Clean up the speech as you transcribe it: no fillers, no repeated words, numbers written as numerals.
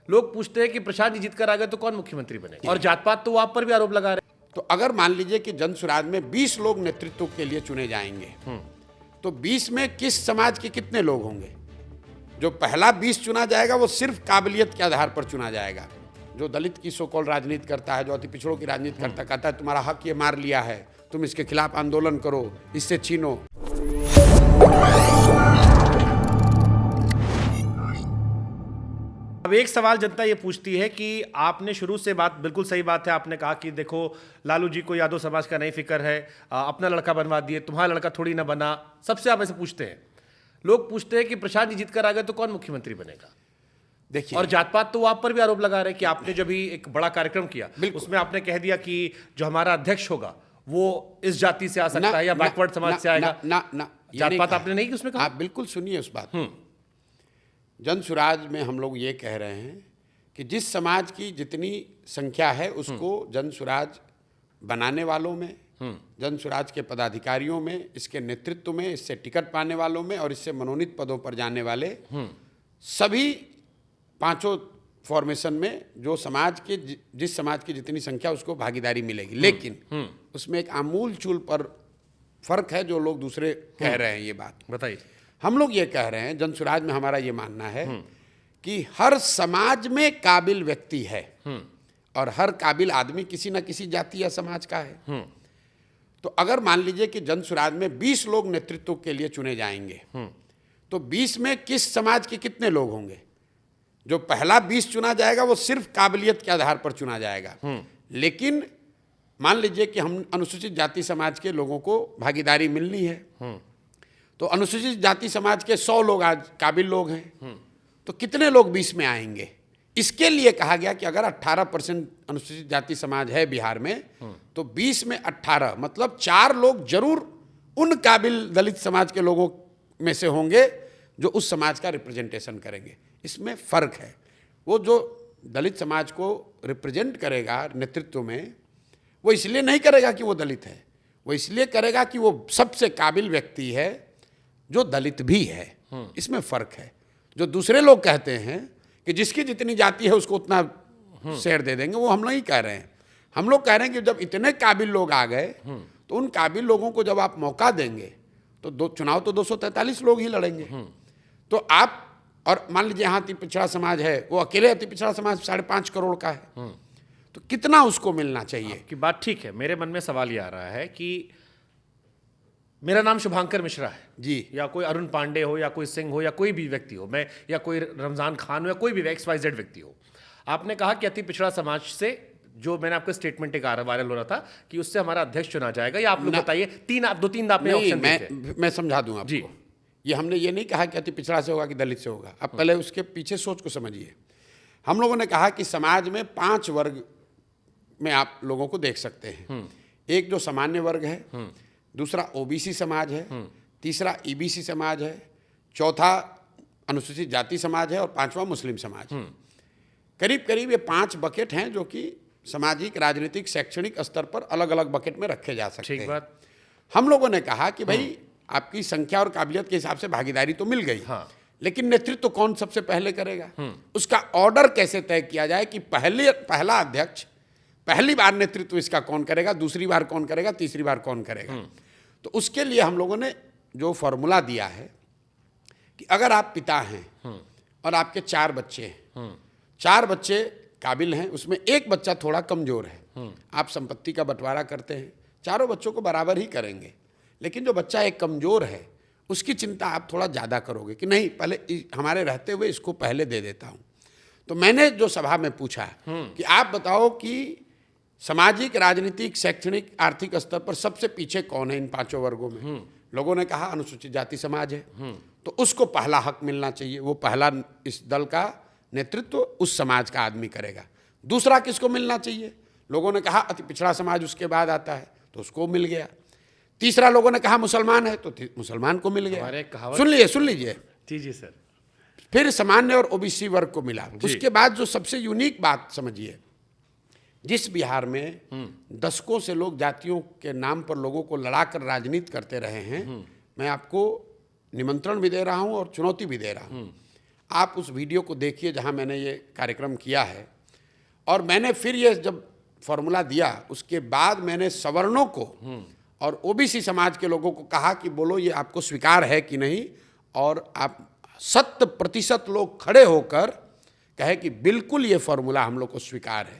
लोग पूछते हैं कि प्रशांत जी जीत कर आ गए तो कौन मुख्यमंत्री बनेगा, और जात पात तो वो आप पर भी आरोप लगा रहे हैं। तो अगर मान लीजिए कि जन सुराज में 20 लोग नेतृत्व के लिए चुने जाएंगे, तो 20 में किस समाज के कितने लोग होंगे? जो पहला 20 चुना जाएगा वो सिर्फ काबिलियत के आधार पर चुना जाएगा। जो दलित की सोकॉल राजनीति करता है, जो अति पिछड़ों की राजनीति करता, कहता है तुम्हारा हक ये मार लिया है, तुम इसके खिलाफ आंदोलन करो, इससे छीनो। अब एक सवाल जनता ये पूछती है कि आपने शुरू से बात, बिल्कुल सही बात है, आपने कहा कि देखो लालू जी को यादव समाज का नहीं फिक्र है, अपना लड़का बनवा दिए, तुम्हारा लड़का थोड़ी ना बना। सबसे आप ऐसे पूछते हैं, लोग पूछते हैं कि प्रशांत जी जीत कर आ गए तो कौन मुख्यमंत्री बनेगा। देखिए, और जात पात तो वो आप पर भी आरोप लगा रहे हैं कि आपने जब भी एक बड़ा कार्यक्रम किया उसमें आपने कह दिया कि जो हमारा अध्यक्ष होगा वो इस जाति से आ सकता है या बैकवर्ड समाज से आएगा। जात पात आपने नहीं की उसमें कहा। आप बिल्कुल सुनिए उस बात। जन सुराज में हम लोग ये कह रहे हैं कि जिस समाज की जितनी संख्या है उसको जन सुराज बनाने वालों में, जन सुराज के पदाधिकारियों में, इसके नेतृत्व में, इससे टिकट पाने वालों में और इससे मनोनीत पदों पर जाने वाले सभी पांचों फॉर्मेशन में जो समाज के जिस समाज की जितनी संख्या उसको भागीदारी मिलेगी। लेकिन उसमें एक आमूल चूल पर फर्क है जो लोग दूसरे कह रहे हैं। ये बात बताइए। हम लोग ये कह रहे हैं, जन सुराज में हमारा ये मानना है कि हर समाज में काबिल व्यक्ति है और हर काबिल आदमी किसी न किसी जाति या समाज का है। तो अगर मान लीजिए कि जन सुराज में 20 लोग नेतृत्व के लिए चुने जाएंगे, तो 20 में किस समाज के कितने लोग होंगे? जो पहला 20 चुना जाएगा वो सिर्फ काबिलियत के आधार पर चुना जाएगा। लेकिन मान लीजिए कि हम अनुसूचित जाति समाज के लोगों को भागीदारी मिलनी है, तो अनुसूचित जाति समाज के 100 लोग आज काबिल लोग हैं, तो कितने लोग 20 में आएंगे? इसके लिए कहा गया कि अगर 18% अनुसूचित जाति समाज है बिहार में, तो 20 में 18 मतलब 4 लोग जरूर उन काबिल दलित समाज के लोगों में से होंगे जो उस समाज का रिप्रेजेंटेशन करेंगे। इसमें फर्क है। वो जो दलित समाज को रिप्रेजेंट करेगा नेतृत्व में, वो इसलिए नहीं करेगा कि वो दलित है, वो इसलिए करेगा कि वो सबसे काबिल व्यक्ति है जो दलित भी है। इसमें फर्क है। जो दूसरे लोग कहते हैं कि जिसकी जितनी जाति है उसको उतना शेयर दे देंगे, वो हम नहीं कह रहे हैं। हम लोग कह रहे हैं कि जब इतने काबिल लोग आ गए तो उन काबिल लोगों को जब आप मौका देंगे तो चुनाव तो 243 लोग ही लड़ेंगे। तो आप, और मान लीजिए यहाँ अति पिछड़ा समाज है, वो अकेले अति पिछड़ा समाज 5.5 करोड़ का है, तो कितना उसको मिलना चाहिए? की बात ठीक है। मेरे मन में सवाल ये आ रहा है कि मेरा नाम शुभांकर मिश्रा है जी, या कोई अरुण पांडे हो या कोई सिंह हो या कोई भी व्यक्ति हो, मैं या कोई रमजान खान हो या कोई भी XYZ व्यक्ति हो। आपने कहा कि अति पिछड़ा समाज से, जो मैंने आपका स्टेटमेंट एक वायरल हो रहा था कि उससे हमारा अध्यक्ष चुना जाएगा, या आप लोग बताइए। दो तीन आपने ऑप्शन दिए थे। मैं समझा दूं आपको जी। ये हमने ये नहीं कहा कि अति पिछड़ा से होगा कि दलित से होगा। अब पहले उसके पीछे सोच को समझिए। हम लोगों ने कहा कि समाज में 5 वर्ग में आप लोगों को देख सकते हैं। एक जो सामान्य वर्ग है, दूसरा OBC समाज है, तीसरा EBC समाज है, चौथा अनुसूचित जाति समाज है और 5वां मुस्लिम समाज। करीब करीब ये 5 बकेट हैं जो कि सामाजिक, राजनीतिक, शैक्षणिक स्तर पर अलग अलग बकेट में रखे जा सकते हैं। बात। हम लोगों ने कहा कि भाई आपकी संख्या और काबिलियत के हिसाब से भागीदारी तो मिल गई, लेकिन नेतृत्व कौन सबसे पहले करेगा? उसका ऑर्डर कैसे तय किया जाए कि पहला अध्यक्ष पहली बार नेतृत्व इसका कौन करेगा, दूसरी बार कौन करेगा, तीसरी बार कौन करेगा? तो उसके लिए हम लोगों ने जो फॉर्मूला दिया है कि अगर आप पिता हैं और आपके 4 बच्चे हैं, 4 बच्चे काबिल हैं, उसमें एक बच्चा थोड़ा कमजोर है, आप संपत्ति का बंटवारा करते हैं, चारों बच्चों को बराबर ही करेंगे, लेकिन जो बच्चा एक कमजोर है उसकी चिंता आप थोड़ा ज़्यादा करोगे कि नहीं, पहले हमारे रहते हुए इसको पहले दे देता हूँ। तो मैंने जो सभा में पूछा कि आप बताओ कि सामाजिक, राजनीतिक, शैक्षणिक, आर्थिक स्तर पर सबसे पीछे कौन है इन 5 वर्गों में? लोगों ने कहा अनुसूचित जाति समाज है, तो उसको पहला हक मिलना चाहिए, वो पहला इस दल का नेतृत्व उस समाज का आदमी करेगा। दूसरा किसको मिलना चाहिए? लोगों ने कहा अति पिछड़ा समाज उसके बाद आता है, तो उसको मिल गया। तीसरा लोगों ने कहा मुसलमान है, तो मुसलमान को मिल गया। सुन लीजिए जी सर। फिर सामान्य और OBC वर्ग को मिला। उसके बाद जो सबसे यूनिक बात समझिए, जिस बिहार में दशकों से लोग जातियों के नाम पर लोगों को लड़ाकर राजनीति करते रहे हैं, मैं आपको निमंत्रण भी दे रहा हूं और चुनौती भी दे रहा हूं। आप उस वीडियो को देखिए जहां मैंने ये कार्यक्रम किया है। और मैंने फिर ये जब फॉर्मूला दिया, उसके बाद मैंने सवर्णों को और ओबीसी समाज के लोगों को कहा कि बोलो ये आपको स्वीकार है कि नहीं, और आप 100% लोग खड़े होकर कहे कि बिल्कुल ये फॉर्मूला हम लोग को स्वीकार है।